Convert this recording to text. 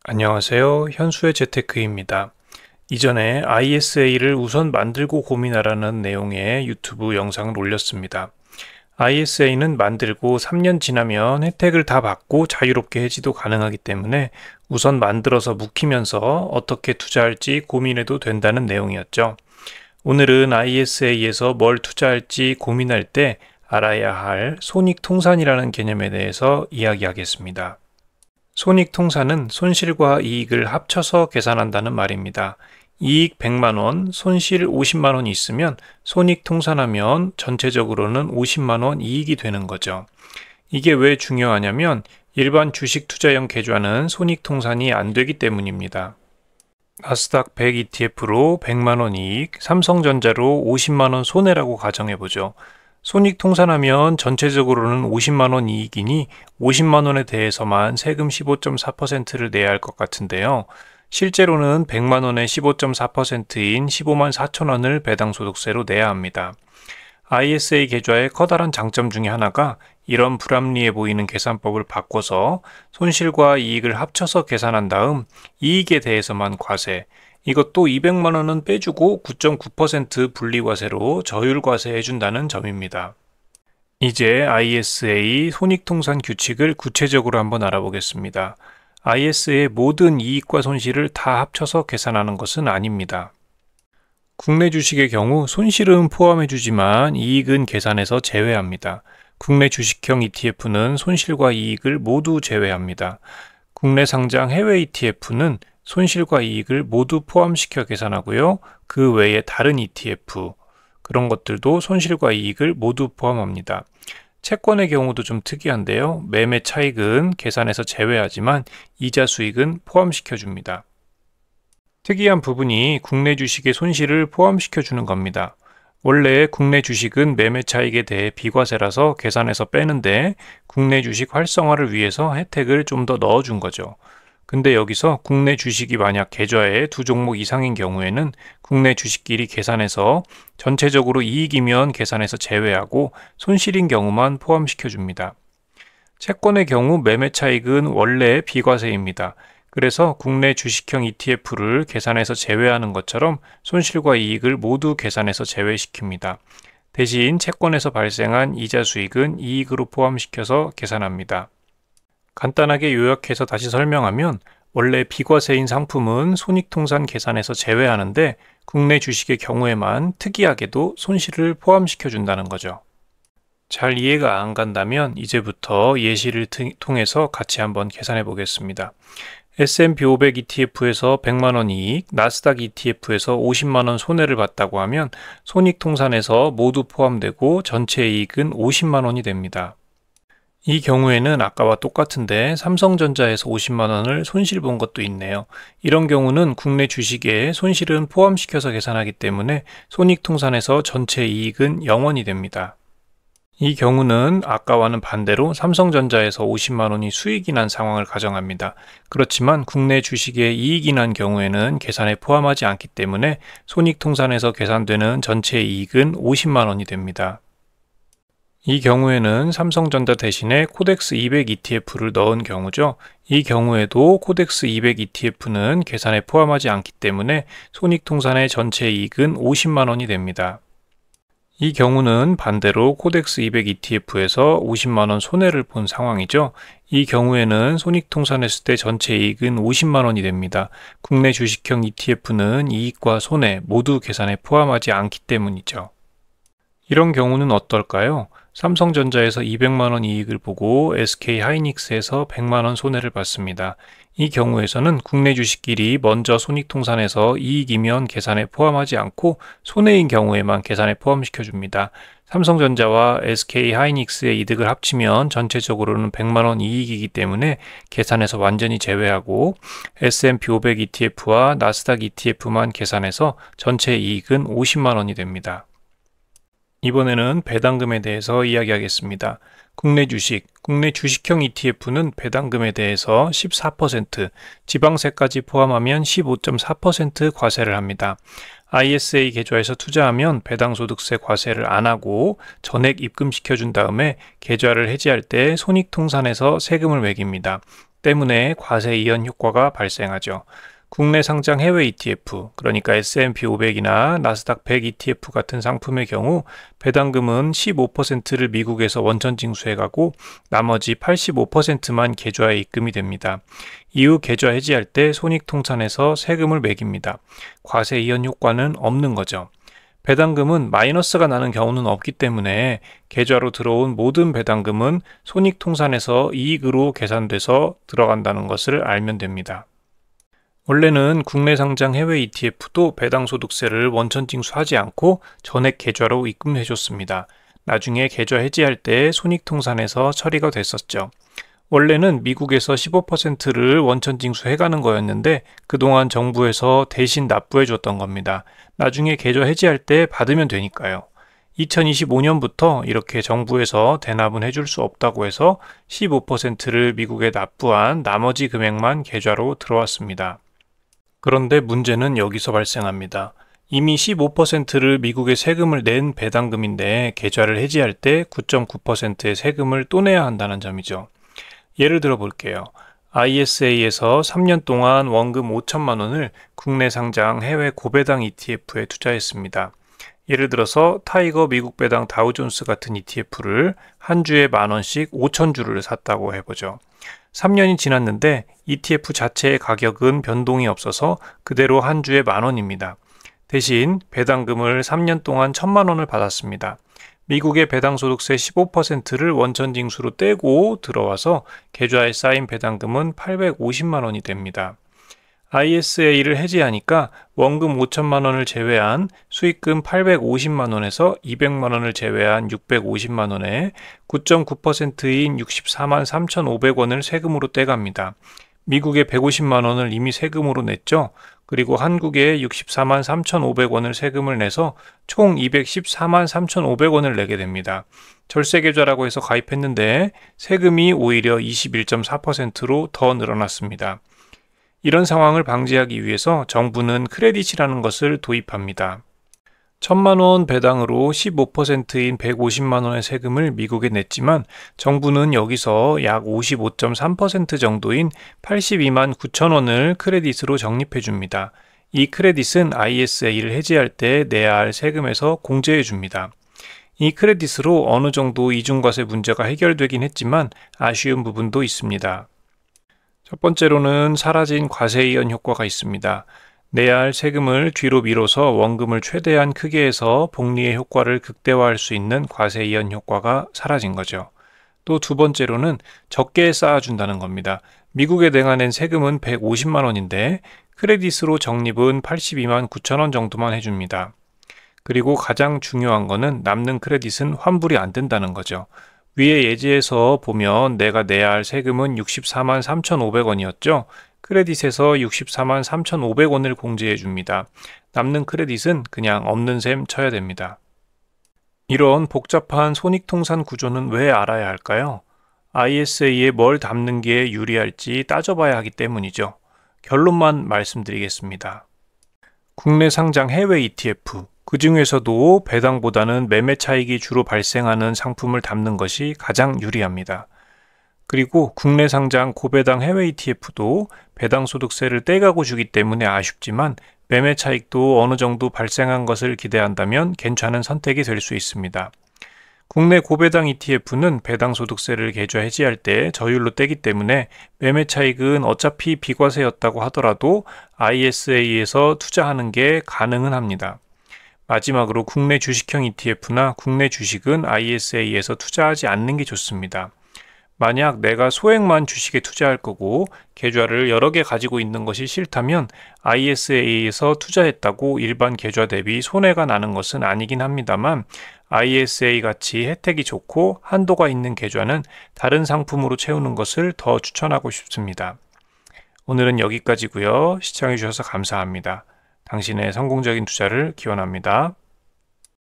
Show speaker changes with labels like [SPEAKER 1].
[SPEAKER 1] 안녕하세요. 현수의 재테크입니다. 이전에 ISA를 우선 만들고 고민하라는 내용의 유튜브 영상을 올렸습니다. ISA는 만들고 3년 지나면 혜택을 다 받고 자유롭게 해지도 가능하기 때문에 우선 만들어서 묵히면서 어떻게 투자할지 고민해도 된다는 내용이었죠. 오늘은 ISA에서 뭘 투자할지 고민할 때 알아야 할 손익통산이라는 개념에 대해서 이야기하겠습니다. 손익통산은 손실과 이익을 합쳐서 계산한다는 말입니다. 이익 100만원, 손실 50만원이 있으면 손익통산하면 전체적으로는 50만원 이익이 되는 거죠. 이게 왜 중요하냐면 일반 주식 투자형 계좌는 손익통산이 안 되기 때문입니다. 나스닥 100 ETF로 100만원 이익, 삼성전자로 50만원 손해라고 가정해보죠. 손익통산하면 전체적으로는 50만원 이익이니 50만원에 대해서만 세금 15.4%를 내야 할 것 같은데요. 실제로는 100만원의 15.4%인 15만 4천원을 배당소득세로 내야 합니다. ISA 계좌의 커다란 장점 중에 하나가 이런 불합리해 보이는 계산법을 바꿔서 손실과 이익을 합쳐서 계산한 다음 이익에 대해서만 과세, 이것도 200만원은 빼주고 9.9% 분리과세로 저율과세 해준다는 점입니다. 이제 ISA 손익통산 규칙을 구체적으로 한번 알아보겠습니다. ISA의 모든 이익과 손실을 다 합쳐서 계산하는 것은 아닙니다. 국내 주식의 경우 손실은 포함해주지만 이익은 계산해서 제외합니다. 국내 주식형 ETF는 손실과 이익을 모두 제외합니다. 국내 상장 해외 ETF는 손실과 이익을 모두 포함시켜 계산하고요. 그 외에 다른 ETF, 그런 것들도 손실과 이익을 모두 포함합니다. 채권의 경우도 좀 특이한데요. 매매 차익은 계산해서 제외하지만 이자 수익은 포함시켜 줍니다. 특이한 부분이 국내 주식의 손실을 포함시켜 주는 겁니다. 원래 국내 주식은 매매 차익에 대해 비과세라서 계산해서 빼는데 국내 주식 활성화를 위해서 혜택을 좀 더 넣어준 거죠. 근데 여기서 국내 주식이 만약 계좌에 두 종목 이상인 경우에는 국내 주식끼리 계산해서 전체적으로 이익이면 계산해서 제외하고 손실인 경우만 포함시켜 줍니다. 채권의 경우 매매 차익은 원래 비과세입니다. 그래서 국내 주식형 ETF를 계산해서 제외하는 것처럼 손실과 이익을 모두 계산해서 제외시킵니다. 대신 채권에서 발생한 이자 수익은 이익으로 포함시켜서 계산합니다. 간단하게 요약해서 다시 설명하면 원래 비과세인 상품은 손익통산 계산에서 제외하는데 국내 주식의 경우에만 특이하게도 손실을 포함시켜 준다는 거죠. 잘 이해가 안 간다면 이제부터 예시를 통해서 같이 한번 계산해 보겠습니다. S&P 500 ETF에서 100만원 이익, 나스닥 ETF에서 50만원 손해를 봤다고 하면 손익통산에서 모두 포함되고 전체 이익은 50만원이 됩니다. 이 경우에는 아까와 똑같은데 삼성전자에서 50만원을 손실 본 것도 있네요. 이런 경우는 국내 주식에 손실은 포함시켜서 계산하기 때문에 손익통산에서 전체 이익은 0원이 됩니다. 이 경우는 아까와는 반대로 삼성전자에서 50만원이 수익이 난 상황을 가정합니다. 그렇지만 국내 주식에 이익이 난 경우에는 계산에 포함하지 않기 때문에 손익통산에서 계산되는 전체 이익은 50만원이 됩니다. 이 경우에는 삼성전자 대신에 코덱스 200 ETF를 넣은 경우죠. 이 경우에도 코덱스 200 ETF는 계산에 포함하지 않기 때문에 손익통산의 전체 이익은 50만원이 됩니다. 이 경우는 반대로 코덱스 200 ETF에서 50만원 손해를 본 상황이죠. 이 경우에는 손익통산했을 때 전체 이익은 50만원이 됩니다. 국내 주식형 ETF는 이익과 손해 모두 계산에 포함하지 않기 때문이죠. 이런 경우는 어떨까요? 삼성전자에서 200만원 이익을 보고 SK하이닉스에서 100만원 손해를 봤습니다. 이 경우에서는 국내 주식끼리 먼저 손익통산해서 이익이면 계산에 포함하지 않고 손해인 경우에만 계산에 포함시켜 줍니다. 삼성전자와 SK하이닉스의 이득을 합치면 전체적으로는 100만원 이익이기 때문에 계산해서 완전히 제외하고 S&P 500 ETF와 나스닥 ETF만 계산해서 전체 이익은 50만원이 됩니다. 이번에는 배당금에 대해서 이야기하겠습니다. 국내 주식형 ETF는 배당금에 대해서 14%, 지방세까지 포함하면 15.4% 과세를 합니다. ISA 계좌에서 투자하면 배당소득세 과세를 안 하고 전액 입금시켜준 다음에 계좌를 해지할 때 손익통산에서 세금을 매깁니다. 때문에 과세 이연 효과가 발생하죠. 국내 상장 해외 ETF, 그러니까 S&P 500이나 나스닥 100 ETF 같은 상품의 경우 배당금은 15%를 미국에서 원천 징수해가고 나머지 85%만 계좌에 입금이 됩니다. 이후 계좌 해지할 때 손익통산에서 세금을 매깁니다. 과세 이연 효과는 없는 거죠. 배당금은 마이너스가 나는 경우는 없기 때문에 계좌로 들어온 모든 배당금은 손익통산에서 이익으로 계산돼서 들어간다는 것을 알면 됩니다. 원래는 국내 상장 해외 ETF도 배당소득세를 원천 징수하지 않고 전액 계좌로 입금해줬습니다. 나중에 계좌 해지할 때 손익통산에서 처리가 됐었죠. 원래는 미국에서 15%를 원천 징수해가는 거였는데 그동안 정부에서 대신 납부해줬던 겁니다. 나중에 계좌 해지할 때 받으면 되니까요. 2025년부터 이렇게 정부에서 대납은 해줄 수 없다고 해서 15%를 미국에 납부한 나머지 금액만 계좌로 들어왔습니다. 그런데 문제는 여기서 발생합니다. 이미 15%를 미국에 세금을 낸 배당금인데 계좌를 해지할 때 9.9%의 세금을 또 내야 한다는 점이죠. 예를 들어 볼게요. ISA에서 3년 동안 원금 5천만 원을 국내 상장 해외 고배당 ETF에 투자했습니다. 예를 들어서 타이거 미국 배당 다우존스 같은 ETF를 한 주에 10,000원씩 5,000주를 샀다고 해보죠. 3년이 지났는데 ETF 자체의 가격은 변동이 없어서 그대로 한 주에 10,000원입니다. 대신 배당금을 3년 동안 1,000만 원을 받았습니다. 미국의 배당소득세 15%를 원천징수로 떼고 들어와서 계좌에 쌓인 배당금은 850만 원이 됩니다. ISA를 해지하니까 원금 5천만 원을 제외한 수익금 850만 원에서 200만 원을 제외한 650만 원에 9.9%인 64만 3,500원을 세금으로 떼갑니다. 미국에 150만 원을 이미 세금으로 냈죠. 그리고 한국에 64만 3,500원을 세금을 내서 총 214만 3,500원을 내게 됩니다. 절세계좌라고 해서 가입했는데 세금이 오히려 21.4%로 더 늘어났습니다. 이런 상황을 방지하기 위해서 정부는 크레딧이라는 것을 도입합니다. 1,000만 원 배당으로 15%인 150만 원의 세금을 미국에 냈지만 정부는 여기서 약 55.3% 정도인 82만 9천 원을 크레딧으로 적립해 줍니다. 이 크레딧은 ISA를 해지할 때 내야 할 세금에서 공제해 줍니다. 이 크레딧으로 어느 정도 이중과세 문제가 해결되긴 했지만 아쉬운 부분도 있습니다. 첫 번째로는 사라진 과세 이연 효과가 있습니다. 내야 할 세금을 뒤로 미뤄서 원금을 최대한 크게 해서 복리의 효과를 극대화할 수 있는 과세 이연 효과가 사라진 거죠. 또 두 번째로는 적게 쌓아준다는 겁니다. 미국에 내가 세금은 150만 원인데 크레딧으로 적립은 82만 9천 원 정도만 해줍니다. 그리고 가장 중요한 거는 남는 크레딧은 환불이 안 된다는 거죠. 위에 예제에서 보면 내가 내야 할 세금은 64만 3,500원이었죠. 크레딧에서 64만 3,500원을 공제해 줍니다. 남는 크레딧은 그냥 없는 셈 쳐야 됩니다. 이런 복잡한 손익통산 구조는 왜 알아야 할까요? ISA에 뭘 담는 게 유리할지 따져봐야 하기 때문이죠. 결론만 말씀드리겠습니다. 국내 상장 해외 ETF, 그 중에서도 배당보다는 매매 차익이 주로 발생하는 상품을 담는 것이 가장 유리합니다. 그리고 국내 상장 고배당 해외 ETF도 배당소득세를 떼가고 주기 때문에 아쉽지만 매매 차익도 어느 정도 발생한 것을 기대한다면 괜찮은 선택이 될 수 있습니다. 국내 고배당 ETF는 배당소득세를 계좌 해지할 때 저율로 떼기 때문에 매매 차익은 어차피 비과세였다고 하더라도 ISA에서 투자하는 게 가능은 합니다. 마지막으로 국내 주식형 ETF나 국내 주식은 ISA에서 투자하지 않는 게 좋습니다. 만약 내가 소액만 주식에 투자할 거고 계좌를 여러 개 가지고 있는 것이 싫다면 ISA에서 투자했다고 일반 계좌 대비 손해가 나는 것은 아니긴 합니다만 ISA 같이 혜택이 좋고 한도가 있는 계좌는 다른 상품으로 채우는 것을 더 추천하고 싶습니다. 오늘은 여기까지고요. 시청해 주셔서 감사합니다. 당신의 성공적인 투자를 기원합니다.